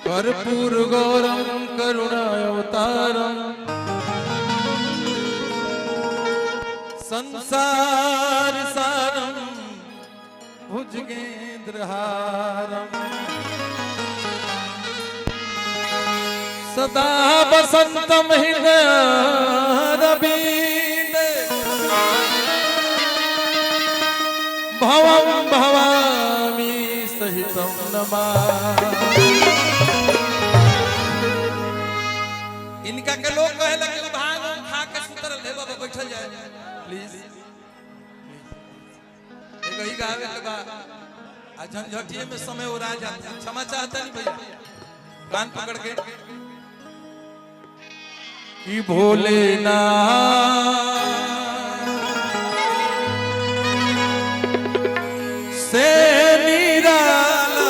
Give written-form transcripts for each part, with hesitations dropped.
कर्पूर गौरम करुणावतारम संसार सारम भुजगेंद्रहारम सदा वसंतम हृदयारविंदे भवं भवामि सहितं नमामि। इनका के लोग कहे लगे भाग खा के सुतर ले बाबा बैठल जाए प्लीज एक ही गावे के बा आ झंझटिए में समय उड़ा जाता क्षमा चाहता नहीं भैया कान पकड़ के कि भोलेनाथ से निराला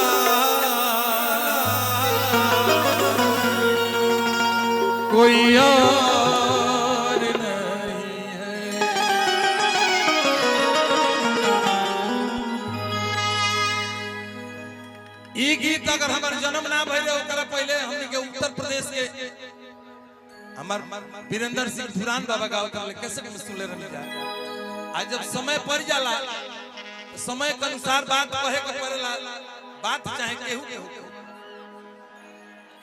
कोई और नहीं है। ई गीत अगर हमार जन्म ना भइले ओकरा पहले हमनी के उत्तर प्रदेश के हमार वीरेंद्र सिंह धुरान बाबा गावत रहे कैसे में सुन ले रहनी जा। आज जब समय पड़ जाला समय के अनुसार बात कहे के पड़ेला बात चाहे केहू केहू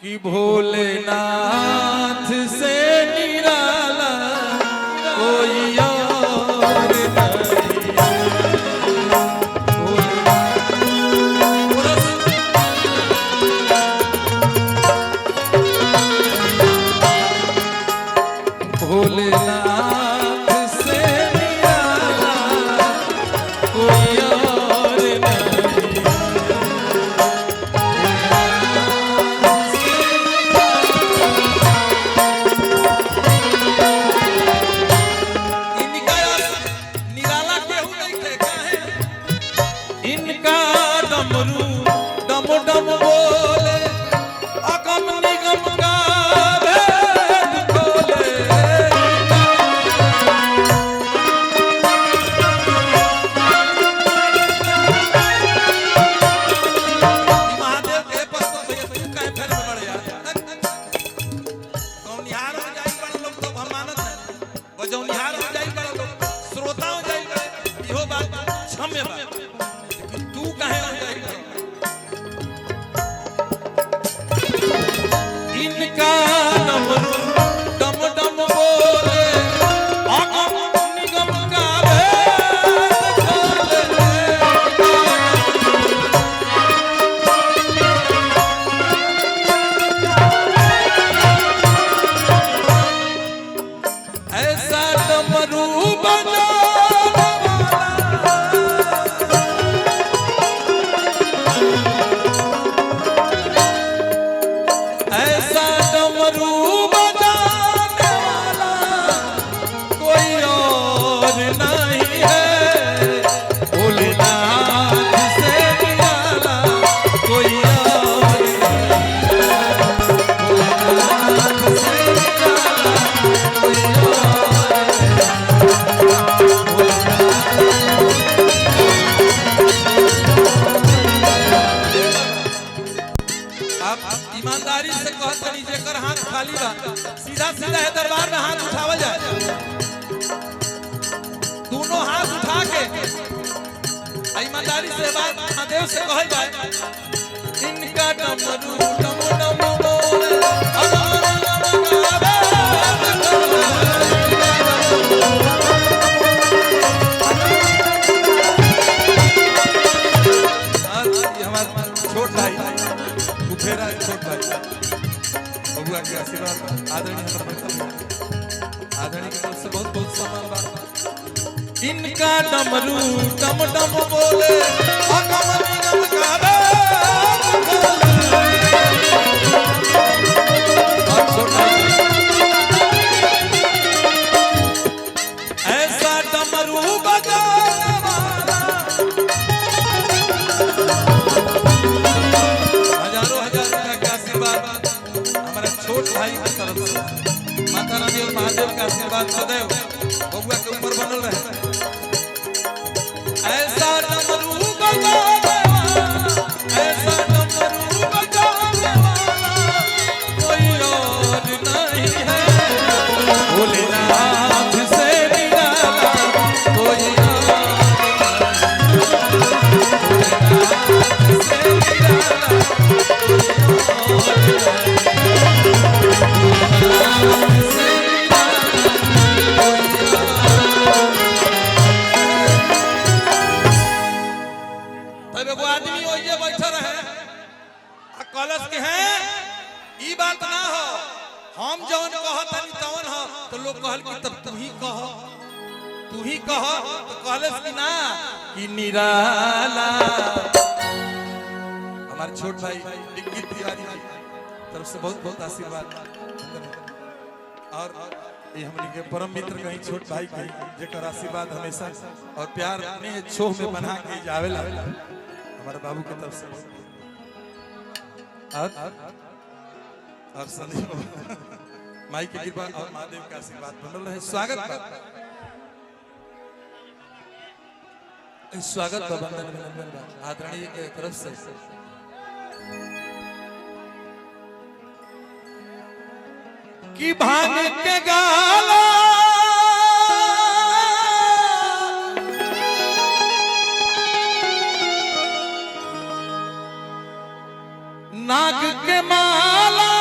कि भोलेनाथ से निराला कोई और नहीं। भोलेनाथ से निराला कोई और नहीं। इनका डमरू डम डम बोले अगम निगम का भेद खोले। महादेव के पस्त भैया तू काहे फेर में पड़ जा गौनिहार हो जाई बड़ा लोग तो हम मानत है बजौनिहार हो जाई बड़ा लोग श्रोता हो जाई इहो बात क्षम्य बा तू काहे हो जाई। इनका डमरू डम डम बोले अगम निगम का भेद खोले। ऐसा डमरू बजाने वाला ऐसा डमरू बजाने वाला कोई और नहीं है। भोलेनाथ से निराला कोई और नहीं है। भोलेनाथ से निराला कोई और आप ईमानदारी से कहत करी जेकर हाथ खाली बा सीधा सीधा है दरबार में हाथ उठावल जाए। दोनों हाथ उठा के ईमानदारी से बात महादेव से कहल जाए। इनका डमरू डम डम बोले अगम निगम का भेद खोले। आज हमारा छोट भाई उफेरा छोट भाई बबुआ के आशीर्वाद आदरणीय आदरणीय की तरफ से बहुत बहुत सम्मान बा। इनका डमरू डम डम बोले अगम निगम का भेद खोले। और छोट भाई ऐसा डमरू बजाने वाला हजारों हजार रुपया का आशीर्वाद हमारे छोट भाई की तरफ से माता रानी और महादेव का आशीर्वाद सदैव बबुआ के ऊपर बनल रहे। ऐसा डमरू बजाने वाला ऐसा डमरू बजाने वाला बात ना हो, हम जौन कहत हनी तवन हो तो लोग कहल कि तब तू ही कह तो कहले कि ना कि निराला। हमारे छोट भाई डिग्गी तिवारी जी तरफ से बहुत बहुत आशीर्वाद और ये हमनी के परम मित्र कहीं छोट भाई कहीं जेकर आशीर्वाद हमेशा और प्यार अपने छोह में बना के जावेला हमारे बाबू की तरफ से और संदीप माई की कृपा और महादेव का आशीर्वाद बनल रहे। स्वागत बंदन आदरणीय के तरफ से कि भांग के गाला नाग के माला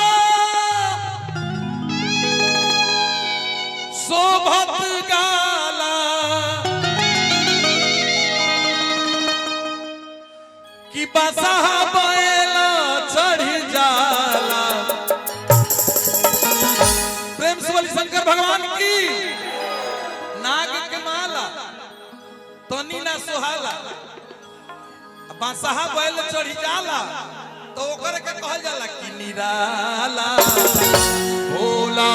शोभत गाला कि बसहा बैला चढ़ी जाला। प्रेम से बोली शंकर भगवान की। नाग के माला तनी ना सुहाला बसहा बैल चढ़ी जाला तो ओकर के कहल जाला कि निराला भोला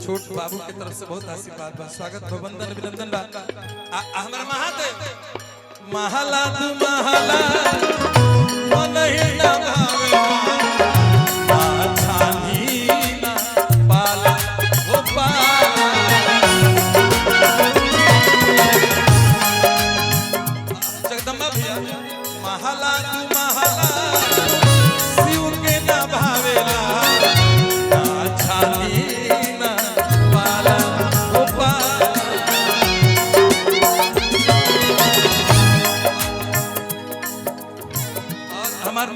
छोट बाबू की तरफ से बहुत आशीर्वाद बा। स्वागत वंदन अभिनंदन बा। हमारा महादेव महला तू महला मन ही ना भावे छानी ना पाला ओ पाला जगदम्बा भैया महला तू महला शिव के ना भावेला छानी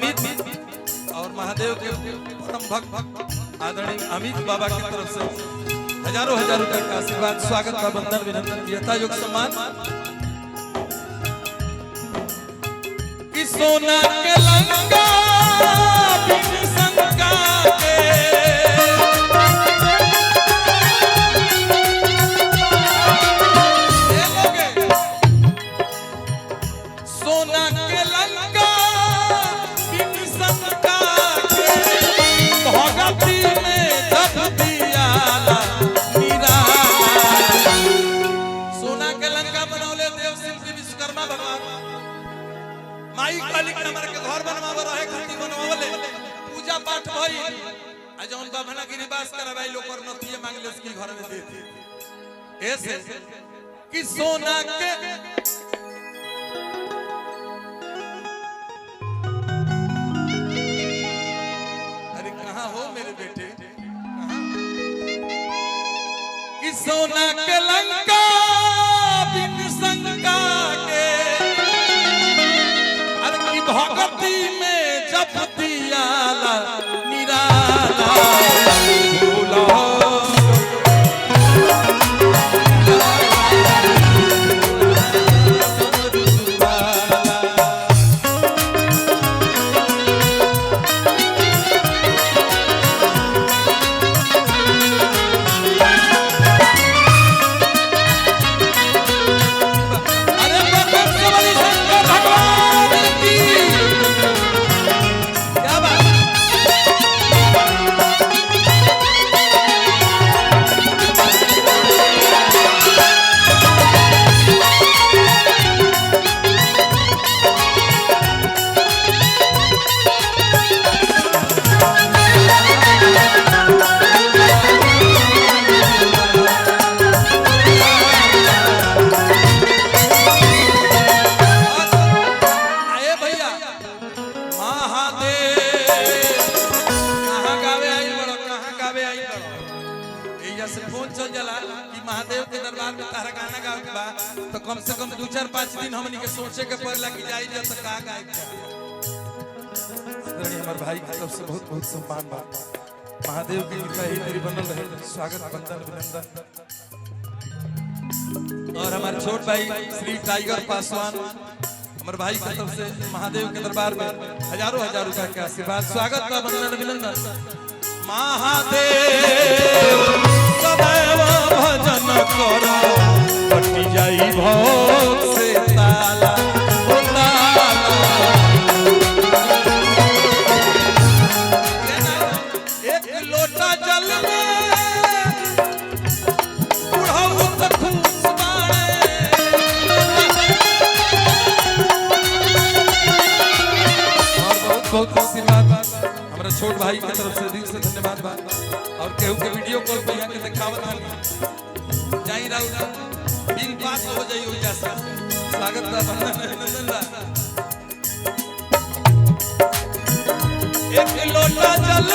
और महादेव के परम भक्त आदरणीय अमित बाबा की तरफ से हजारों रुपए का आशीर्वाद। स्वागत का बंधन अभिनंदन यथायोग सम्मान। कि सोना के लंका बिन शंका के सोना के लंका माई काली के नंबर के घर बनवावे रहे खाती बनवावे पूजा पाठ भई आ जौन बाभना गिरिवास करवाई लोग और नथिए मांगले उसकी घर में दे दी ऐसे कि सोना के अरे कहां हो मेरे बेटे कहां कि सोना के लंका बिन शंका के भगती में जप दियाला निराला भोला महादेव के दरबार में तारा गाना गावे के बा तो कम से कम 2-4-5 दिन हमनी के सोचे के पड़ला कि जाई जा त का गाए के आदरणीय हमर भाई की तरफ से बहुत बहुत सम्मान बा महादेव की कृपा ही तेरी बनल रहे स्वागत वंदन अभिनंदन और हमारे छोट भाई श्री टाइगर पासवान हमर भाई की तरफ से महादेव के दरबार में हजारों रुपए के आशीर्वाद स्वागत बा वंदन अभिनंदन महादेव सदैव भजन करो कटी जाई भोग से ताला ओ ताला एक लोटा जल में बुढ़ऊ त खुश बाड़े और बहुत आशीर्वाद हमारा छोट भाई की तरफ से दिल से धन्यवाद बा और केहू के वीडियो कॉल पे यहां के दिखावत हन जाई राउत बिल पास हो जाई हो जैसा स्वागत बा वंदन अभिनंदन बा एक लोटा जल